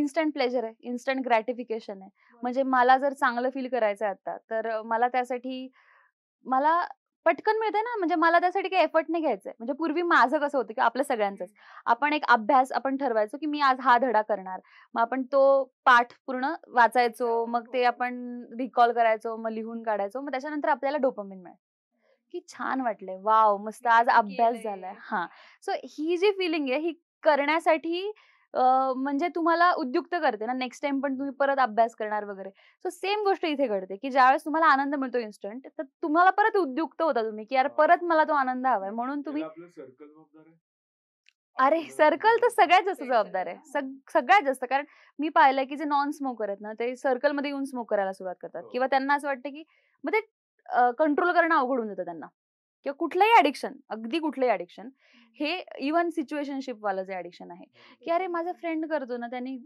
Instant pleasure आहे, instant gratification आहे. म्हणजे मला जर चांगलं फील करायचंय आता, तर मला त्यासाठी मला पटकन मिळतंय ना, म्हणजे मला त्यासाठी काही एफर्ट नाही घ्यायचंय. म्हणजे पूर्वी माझं कसं होतं, की आपल्या सगळ्यांचंच. आपण एक अभ्यास आपण ठरवायचो, की मी आज हा धडा करणार. मग आपण तो पाठ पूर्ण वाचायचो, मग ते आपण रिकॉल करायचो, मग लिहून काढायचो. मग त्याच्यानंतर आपल्याला डोपामाइन मिळायचं. की छान वाटलंय, वॉव! मस्त मी आज हे अभ्यास झालाय. केलंय. हां. सो ही जी फिलिंग आहे, ही करण्यासाठी म्हणजे तुम्हाला उद्युक्त करते ना, नेक्स्ट टाईम पण तुम्ही परत अभ्यास करणार वगैरे. सो सेम गोष्ट इथे घडते, की ज्यावेळेस तुम्हाला आनंद मिळतो इन्स्टंट, तर तुम्हाला परत उद्युक्त होता तुम्ही, की यार हां. परत मला तो आनंद हवाय. म्हणून तुम्ही याला आपलं सर्कल जबाबदार आहे. अरे, आपलं सर्कल तर म्हणण्याचं. सगळ्यात जास्त फ्रेंड जबाबदार सर्कल आहे. ना. हां. सगळ्यात जास्त. कारण मी पाहिलंय, की जे नॉन स्मोकर आहेत ना, ते सर्कलमध्ये येऊन स्मोक करायला सुरुवात करतात हो. किंवा त्यांना असं वाटतं, की मग ते कंट्रोल करणं अवघड होऊन जातं त्यांना किंवा कुठलंही ॲडिक्शन, अगदी कुठलंही ॲडिक्शन, हे इव्हन सिच्युएशनशिपवालं जे ॲडिक्शन आहे, की बरोबर. अरे माझा फ्रेंड करतो ना, त्यांनी